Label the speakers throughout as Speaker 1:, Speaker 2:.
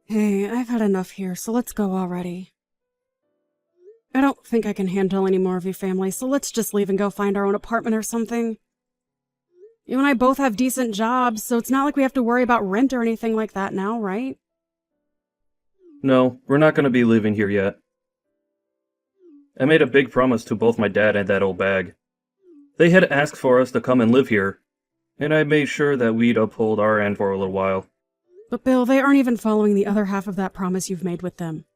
Speaker 1: Hey, I've had enough here, so let's go already. I don't think I can handle any more of your family, so let's just leave and go find our own apartment or something. You and I both have decent jobs, so it's not like we have to worry about rent or anything like that now, right?
Speaker 2: No, we're not going to be living here yet. I made a big promise to both my dad and that old bag. They had asked for us to come and live here, and I made sure that we'd uphold our end for a little while.
Speaker 1: But Bill, they aren't even following the other half of that promise you've made with them.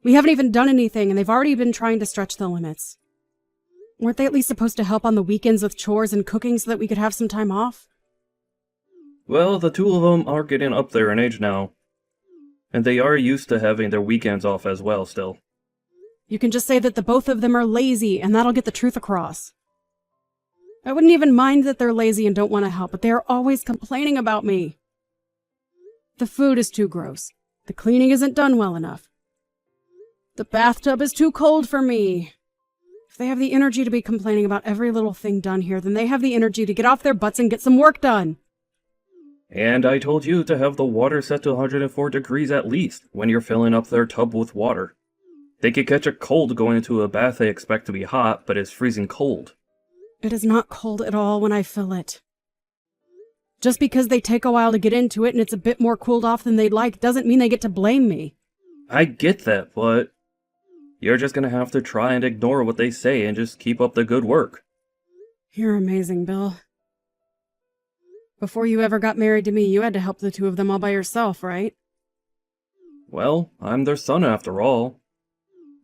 Speaker 1: We haven't even done anything, and they've already been trying to stretch the limits. Weren't they at least supposed to help on the weekends with chores and cooking so that we could have some time off?
Speaker 2: Well, the two of them are getting up there in age now, and they are used to having their weekends off as well still.
Speaker 1: You can just say that the both of them are lazy, and that'll get the truth across. I wouldn't even mind that they're lazy and don't want to help, but they are always complaining about me. The food is too gross. The cleaning isn't done well enough. The bathtub is too cold for me. If they have the energy to be complaining about every little thing done here, then they have the energy to get off their butts and get some work done.
Speaker 2: And I told you to have the water set to 104 degrees at least when you're filling up their tub with water. They could catch a cold going into a bath they expect to be hot, but is freezing cold.
Speaker 1: It is not cold at all when I fill it. Just because they take a while to get into it and it's a bit more cooled off than they'd like doesn't mean they get to blame me.
Speaker 2: I get that, but you're just gonna have to try and ignore what they say and just keep up the good work.
Speaker 1: You're amazing, Bill. Before you ever got married to me, you had to help the two of them all by yourself, right?
Speaker 2: Well, I'm their son after all.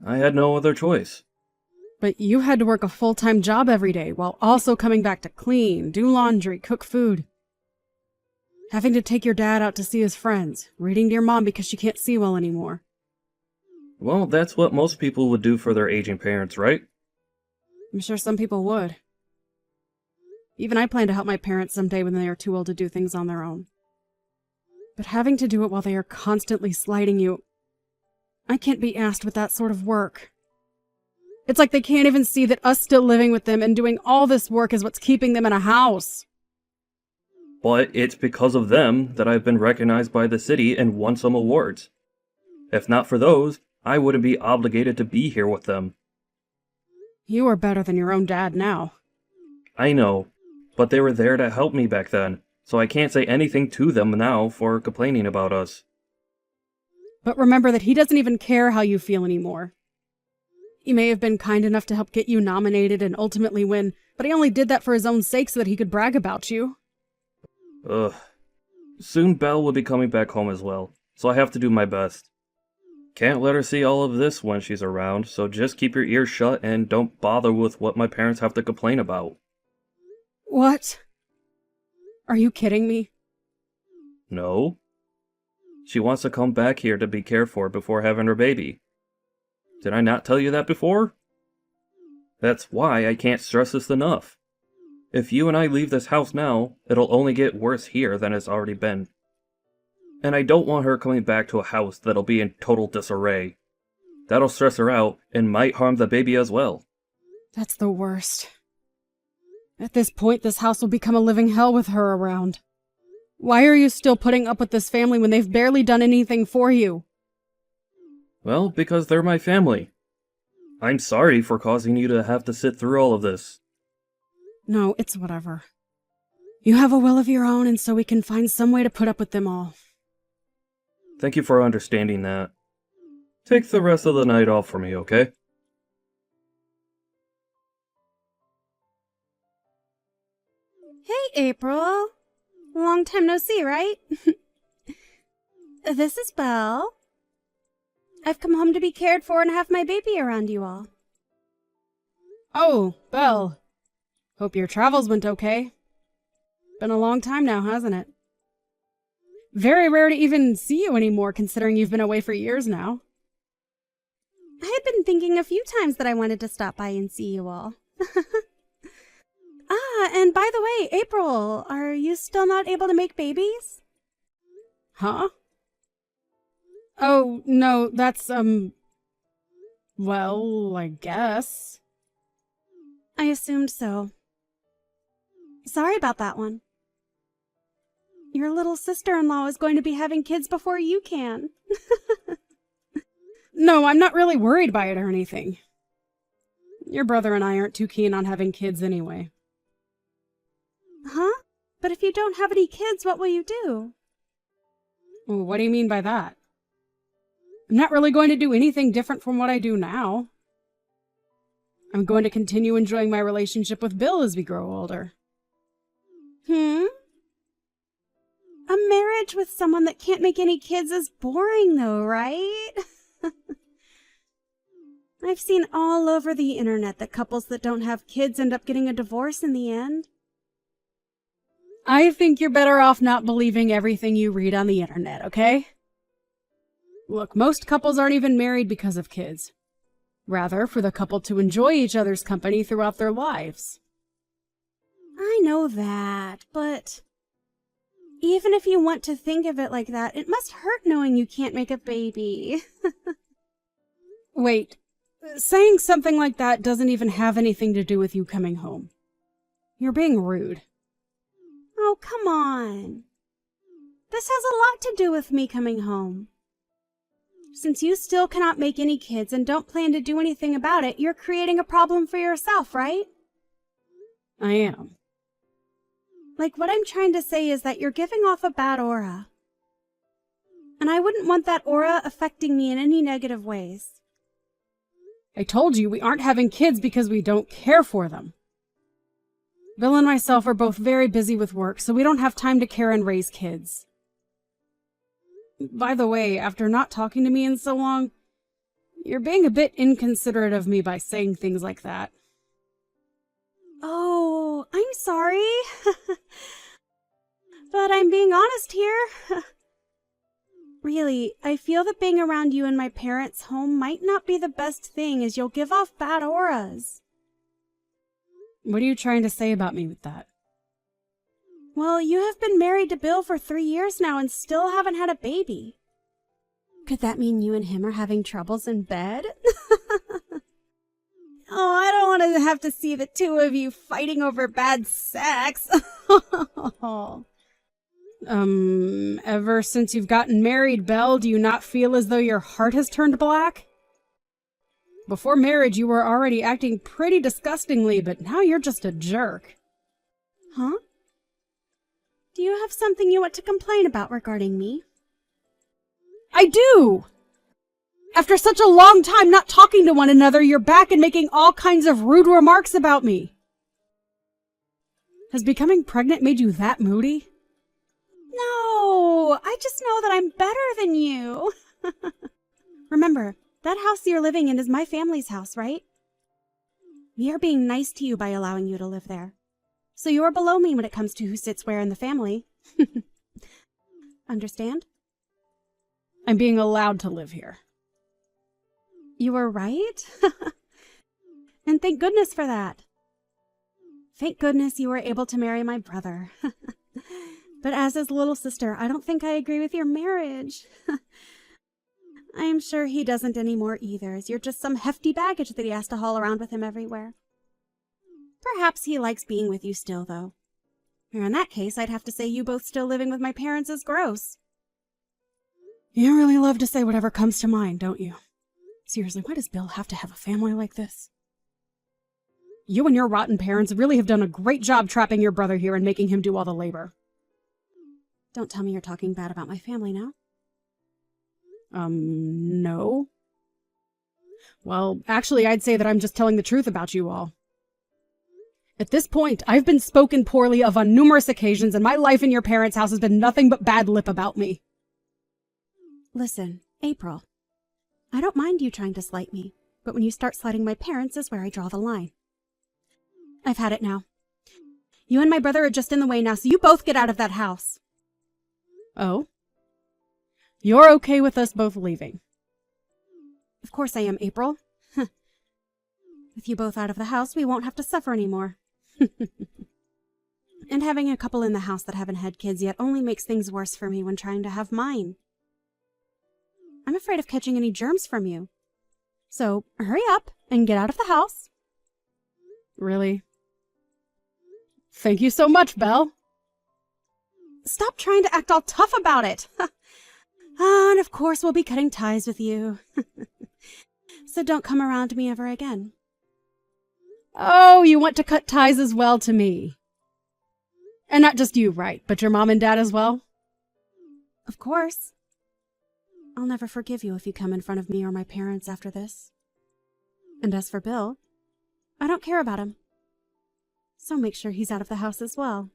Speaker 2: I had no other choice.
Speaker 1: But you had to work a full-time job every day while also coming back to clean, do laundry, cook food. Having to take your dad out to see his friends, reading to your mom because she can't see well anymore.
Speaker 2: Well, that's what most people would do for their aging parents, right?
Speaker 1: I'm sure some people would. Even I plan to help my parents someday when they are too old to do things on their own. But having to do it while they are constantly slighting you, I can't be asked with that sort of work. It's like they can't even see that us still living with them and doing all this work is what's keeping them in a house.
Speaker 2: But it's because of them that I've been recognized by the city and won some awards. If not for those, I wouldn't be obligated to be here with them.
Speaker 1: You are better than your own dad now.
Speaker 2: I know, but they were there to help me back then, so I can't say anything to them now for complaining about us.
Speaker 1: But remember that he doesn't even care how you feel anymore. He may have been kind enough to help get you nominated and ultimately win, but he only did that for his own sake so that he could brag about you.
Speaker 2: Ugh. Soon Belle will be coming back home as well, so I have to do my best. Can't let her see all of this when she's around, so just keep your ears shut and don't bother with what my parents have to complain about.
Speaker 1: What? Are you kidding me?
Speaker 2: No. She wants to come back here to be cared for before having her baby. Did I not tell you that before? That's why I can't stress this enough. If you and I leave this house now, it'll only get worse here than it's already been. And I don't want her coming back to a house that'll be in total disarray. That'll stress her out and might harm the baby as well.
Speaker 1: That's the worst. At this point, this house will become a living hell with her around. Why are you still putting up with this family when they've barely done anything for you?
Speaker 2: Well, because they're my family. I'm sorry for causing you to have to sit through all of this.
Speaker 1: No, it's whatever. You have a will of your own, and so we can find some way to put up with them all.
Speaker 2: Thank you for understanding that. Take the rest of the night off for me, okay?
Speaker 3: Hey, April. Long time no see, right? This is Belle. I've come home to be cared for and have my baby around you all.
Speaker 1: Oh, Belle. Hope your travels went okay. Been a long time now, hasn't it? Very rare to even see you anymore, considering you've been away for years now.
Speaker 3: I had been thinking a few times that I wanted to stop by and see you all. And by the way, April, are you still not able to make babies?
Speaker 1: Huh? Oh, no, that's, well, I guess.
Speaker 3: I assumed so. Sorry about that one. Your little sister-in-law is going to be having kids before you can.
Speaker 1: No, I'm not really worried by it or anything. Your brother and I aren't too keen on having kids anyway.
Speaker 3: Huh? But if you don't have any kids, what will you do?
Speaker 1: What do you mean by that? I'm not really going to do anything different from what I do now. I'm going to continue enjoying my relationship with Bill as we grow older.
Speaker 3: A marriage with someone that can't make any kids is boring though, right? I've seen all over the internet that couples that don't have kids end up getting a divorce in the end.
Speaker 1: I think you're better off not believing everything you read on the internet, okay? Look, most couples aren't even married because of kids. Rather, for the couple to enjoy each other's company throughout their lives.
Speaker 3: I know that, but even if you want to think of it like that, it must hurt knowing you can't make a baby.
Speaker 1: Wait, saying something like that doesn't even have anything to do with you coming home. You're being rude.
Speaker 3: Oh, come on. This has a lot to do with me coming home. Since you still cannot make any kids and don't plan to do anything about it, you're creating a problem for yourself, right?
Speaker 1: I am.
Speaker 3: Like, what I'm trying to say is that you're giving off a bad aura. And I wouldn't want that aura affecting me in any negative ways.
Speaker 1: I told you we aren't having kids because we don't care for them. Bill and myself are both very busy with work, so we don't have time to care and raise kids. By the way, after not talking to me in so long, you're being a bit inconsiderate of me by saying things like that.
Speaker 3: Oh, I'm sorry. But I'm being honest here. Really, I feel that being around you in my parents' home might not be the best thing, as you'll give off bad auras.
Speaker 1: What are you trying to say about me with that?
Speaker 3: Well, you have been married to Bill for 3 years now and still haven't had a baby. Could that mean you and him are having troubles in bed? Oh, I don't want to have to see the two of you fighting over bad sex.
Speaker 1: Ever since you've gotten married, Belle, do you not feel as though your heart has turned black? Before marriage, you were already acting pretty disgustingly, but now you're just a jerk.
Speaker 3: Huh? Do you have something you want to complain about regarding me?
Speaker 1: I do! After such a long time not talking to one another, you're back and making all kinds of rude remarks about me. Has becoming pregnant made you that moody?
Speaker 3: No, I just know that I'm better than you. Remember, that house you're living in is my family's house, right? We are being nice to you by allowing you to live there. So you're below me when it comes to who sits where in the family. Understand?
Speaker 1: I'm being allowed to live here.
Speaker 3: You were right. And thank goodness for that. Thank goodness you were able to marry my brother. But as his little sister, I don't think I agree with your marriage. I'm sure he doesn't anymore either, as you're just some hefty baggage that he has to haul around with him everywhere. Perhaps he likes being with you still, though. Or in that case, I'd have to say you both still living with my parents is gross.
Speaker 1: You really love to say whatever comes to mind, don't you? Seriously, why does Bill have to have a family like this? You and your rotten parents really have done a great job trapping your brother here and making him do all the labor.
Speaker 3: Don't tell me you're talking bad about my family now.
Speaker 1: No. Well, actually, I'd say that I'm just telling the truth about you all. At this point, I've been spoken poorly of on numerous occasions, and my life in your parents' house has been nothing but bad lip about me.
Speaker 3: Listen, April. I don't mind you trying to slight me, but when you start slighting my parents is where I draw the line. I've had it now. You and my brother are just in the way now, so you both get out of that house.
Speaker 1: Oh? You're okay with us both leaving?
Speaker 3: Of course I am, April. With you both out of the house, we won't have to suffer anymore. And having a couple in the house that haven't had kids yet only makes things worse for me when trying to have mine. I'm afraid of catching any germs from you. So, hurry up and get out of the house.
Speaker 1: Really? Thank you so much, Belle.
Speaker 3: stop trying to act all tough about it. And of course we'll be cutting ties with you. So don't come around me ever again.
Speaker 1: Oh, you want to cut ties as well to me. And not just you, right, but your mom and dad as well?
Speaker 3: Of course. I'll never forgive you if you come in front of me or my parents after this. And as for Bill, I don't care about him. So make sure he's out of the house as well.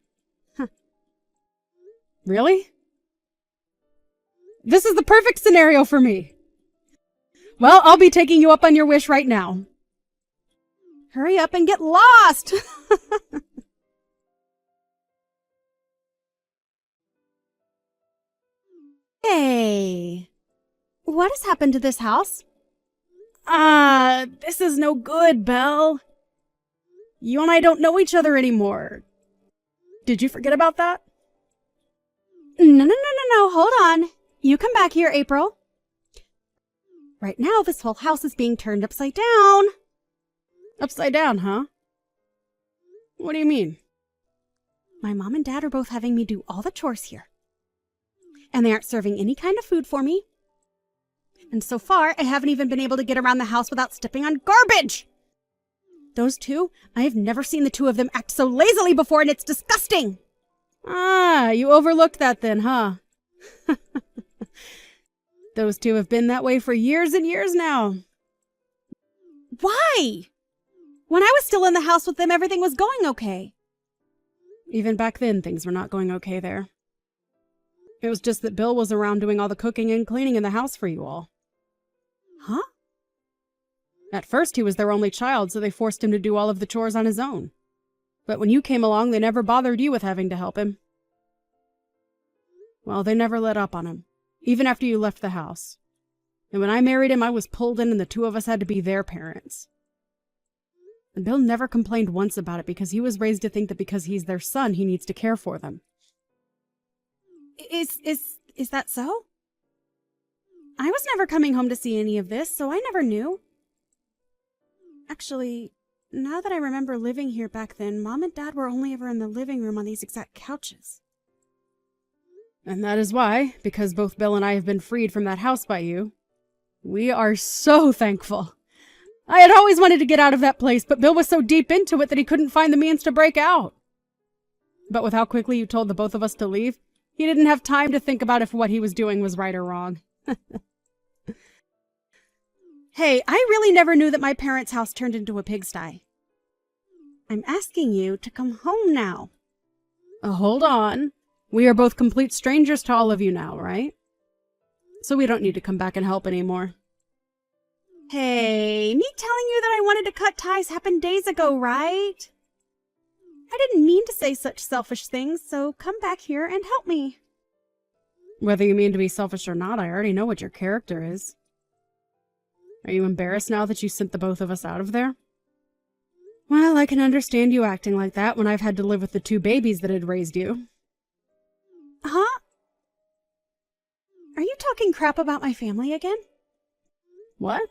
Speaker 1: Really? This is the perfect scenario for me. Well, I'll be taking you up on your wish right now.
Speaker 3: Hurry up and get lost! Hey, what has happened to this house?
Speaker 1: This is no good, Belle. You and I don't know each other anymore. Did you forget about that?
Speaker 3: No, hold on. You come back here, April. Right now, this whole house is being turned upside down.
Speaker 1: Upside down, huh? What do you mean?
Speaker 3: My mom and dad are both having me do all the chores here. And they aren't serving any kind of food for me. And so far, I haven't even been able to get around the house without stepping on garbage. Those two, I have never seen the two of them act so lazily before, and it's disgusting.
Speaker 1: You overlooked that then, huh? Those two have been that way for years and years now.
Speaker 3: Why? When I was still in the house with them, everything was going okay.
Speaker 1: Even back then, things were not going okay there. It was just that Bill was around doing all the cooking and cleaning in the house for you all.
Speaker 3: Huh?
Speaker 1: At first, he was their only child, so they forced him to do all of the chores on his own. But when you came along, they never bothered you with having to help him. Well, they never let up on him, even after you left the house. And when I married him, I was pulled in and the two of us had to be their parents. And Bill never complained once about it because he was raised to think that because he's their son, he needs to care for them.
Speaker 3: Is that so? I was never coming home to see any of this, so I never knew. Actually, now that I remember living here back then, Mom and Dad were only ever in the living room on these exact couches.
Speaker 1: And that is why, because both Bill and I have been freed from that house by you, we are so thankful. I had always wanted to get out of that place, but Bill was so deep into it that he couldn't find the means to break out. But with how quickly you told the both of us to leave, he didn't have time to think about if what he was doing was right or wrong.
Speaker 3: Hey, I really never knew that my parents' house turned into a pigsty. I'm asking you to come home now.
Speaker 1: Hold on. We are both complete strangers to all of you now, right? So we don't need to come back and help anymore.
Speaker 3: Hey, me telling you that I wanted to cut ties happened days ago, right? I didn't mean to say such selfish things, so come back here and help me.
Speaker 1: Whether you mean to be selfish or not, I already know what your character is. Are you embarrassed now that you sent the both of us out of there? Well, I can understand you acting like that when I've had to live with the two babies that had raised you.
Speaker 3: Huh? Are you talking crap about my family again?
Speaker 1: What?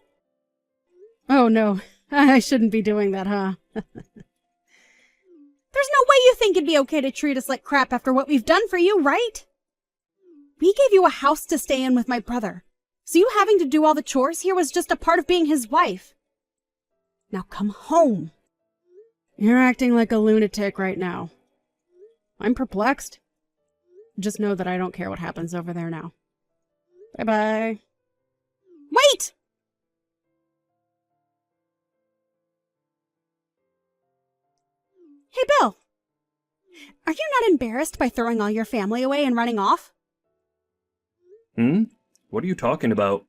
Speaker 1: Oh, no. I shouldn't be doing that, huh?
Speaker 3: There's no way you think it'd be okay to treat us like crap after what we've done for you, right? We gave you a house to stay in with my brother, so you having to do all the chores here was just a part of being his wife. Now come home.
Speaker 1: You're acting like a lunatic right now. I'm perplexed. Just know that I don't care what happens over there now. Bye-bye.
Speaker 3: Wait! Hey, Bill. Are you not embarrassed by throwing all your family away and running off?
Speaker 2: What are you talking about?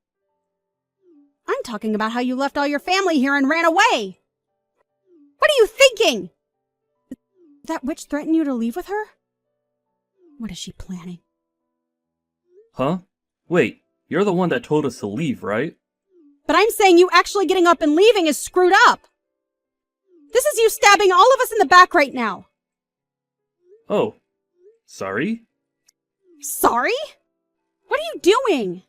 Speaker 3: I'm talking about how you left all your family here and ran away. What are you thinking? Did that witch threaten you to leave with her? What is she planning?
Speaker 2: Huh? Wait, you're the one that told us to leave, right?
Speaker 3: But I'm saying you actually getting up and leaving is screwed up. This is you stabbing all of us in the back right now.
Speaker 2: Oh, sorry?
Speaker 3: Sorry? What are you doing?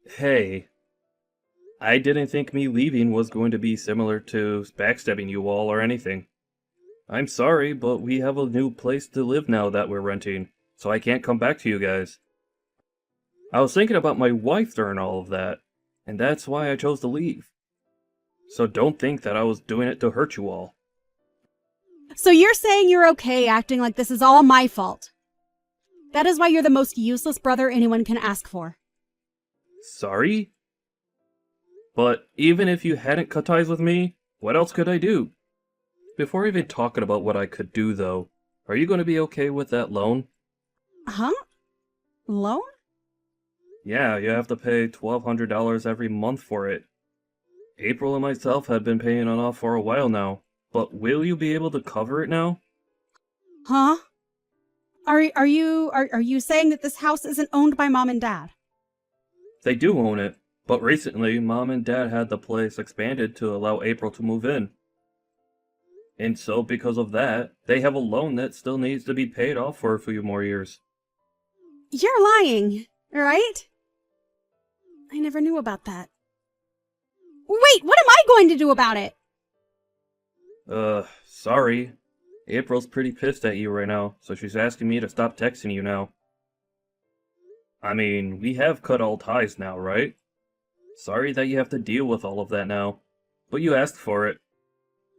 Speaker 2: Hey, I didn't think me leaving was going to be similar to backstabbing you all or anything. I'm sorry, but we have a new place to live now that we're renting. so I can't come back to you guys. I was thinking about my wife during all of that, and that's why I chose to leave. So don't think that I was doing it to hurt you all.
Speaker 3: So you're saying you're okay acting like this is all my fault? That is why you're the most useless brother anyone can ask for.
Speaker 2: Sorry? But even if you hadn't cut ties with me, what else could I do? Before even talking about what I could do, though, are you going to be okay with that loan?
Speaker 3: Huh? Loan?
Speaker 2: Yeah, you have to pay $1,200 every month for it. April and myself had been paying it off for a while now, but will you be able to cover it now?
Speaker 3: Huh? Are you saying that this house isn't owned by Mom and Dad?
Speaker 2: They do own it, but recently Mom and Dad had the place expanded to allow April to move in. And so because of that, they have a loan that still needs to be paid off for a few more years.
Speaker 3: You're lying, right? I never knew about that. Wait, what am I going to do about it?
Speaker 2: Sorry. April's pretty pissed at you right now, so she's asking me to stop texting you now. I mean, we have cut all ties now, right? Sorry that you have to deal with all of that now, but you asked for it.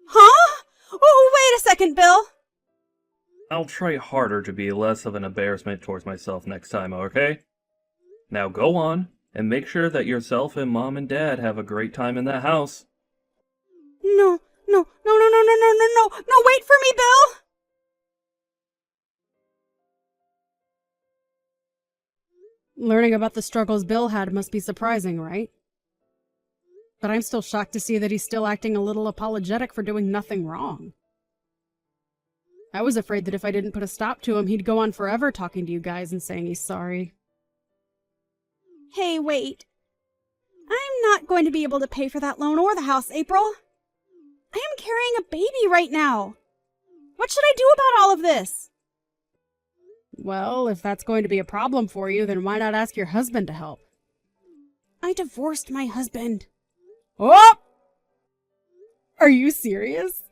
Speaker 3: Huh? Oh, wait a second, Bill.
Speaker 2: I'll try harder to be less of an embarrassment towards myself next time, okay? Now go on, and make sure that yourself and Mom and Dad have a great time in that house.
Speaker 3: No, wait for me, Bill!
Speaker 1: Learning about the struggles Bill had must be surprising, right? But I'm still shocked to see that he's still acting a little apologetic for doing nothing wrong. I was afraid that if I didn't put a stop to him, he'd go on forever talking to you guys and saying he's sorry.
Speaker 3: Hey, wait. I'm not going to be able to pay for that loan or the house, April. I am carrying a baby right now. What should I do about all of this?
Speaker 1: Well, if that's going to be a problem for you, then why not ask your husband to help?
Speaker 3: I divorced my husband.
Speaker 1: Oh! Are you serious?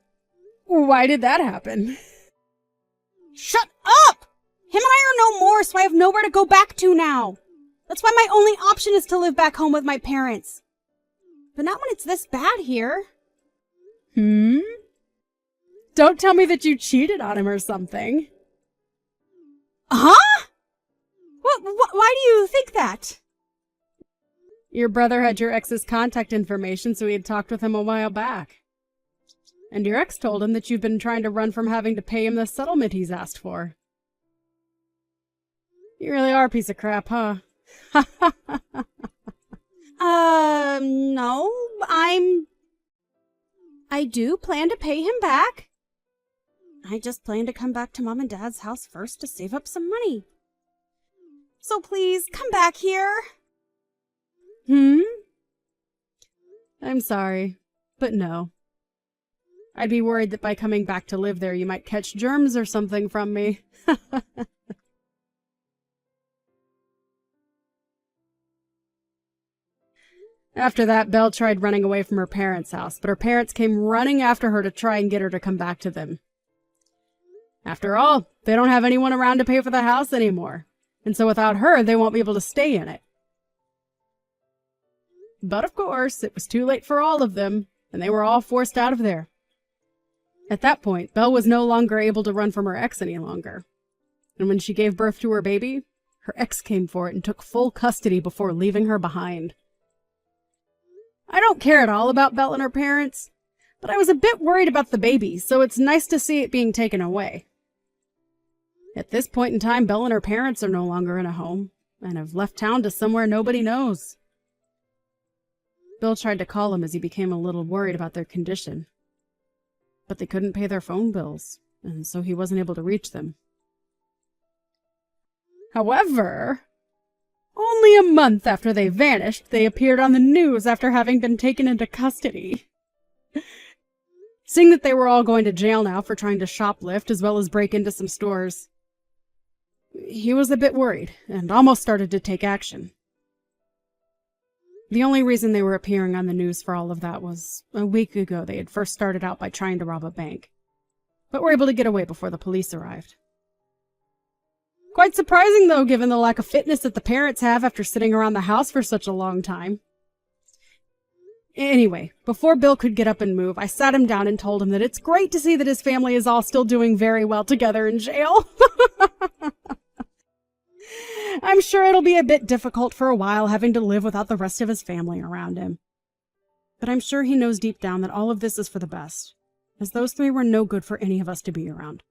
Speaker 1: Why did that happen?
Speaker 3: Shut up! Him and I are no more, so I have nowhere to go back to now. That's why my only option is to live back home with my parents. But not when it's this bad here.
Speaker 1: Don't tell me that you cheated on him or something.
Speaker 3: Huh? Why do you think that?
Speaker 1: Your brother had your ex's contact information, so he had talked with him a while back. And your ex told him that you've been trying to run from having to pay him the settlement he's asked for. You really are a piece of crap, huh?
Speaker 3: No, I do plan to pay him back. I just plan to come back to Mom and Dad's house first to save up some money. So please, come back here.
Speaker 1: I'm sorry, but no. I'd be worried that by coming back to live there, you might catch germs or something from me. After that, Belle tried running away from her parents' house, but her parents came running after her to try and get her to come back to them. After all, they don't have anyone around to pay for the house anymore, and so without her, they won't be able to stay in it. But of course, it was too late for all of them, and they were all forced out of there. At that point, Belle was no longer able to run from her ex any longer. And when she gave birth to her baby, her ex came for it and took full custody before leaving her behind. I don't care at all about Belle and her parents, but I was a bit worried about the baby, so it's nice to see it being taken away. At this point in time, Belle and her parents are no longer in a home, and have left town to somewhere nobody knows. Bill tried to call him as he became a little worried about their condition. But they couldn't pay their phone bills, and so he wasn't able to reach them. However, only a month after they vanished, they appeared on the news after having been taken into custody. Seeing that they were all going to jail now for trying to shoplift as well as break into some stores, he was a bit worried and almost started to take action. The only reason they were appearing on the news for all of that was a week ago they had first started out by trying to rob a bank, but were able to get away before the police arrived. Quite surprising, though, given the lack of fitness that the parents have after sitting around the house for such a long time. Anyway, before Bill could get up and move, I sat him down and told him that it's great to see that his family is all still doing very well together in jail. I'm sure it'll be a bit difficult for a while having to live without the rest of his family around him. But I'm sure he knows deep down that all of this is for the best, as those three were no good for any of us to be around.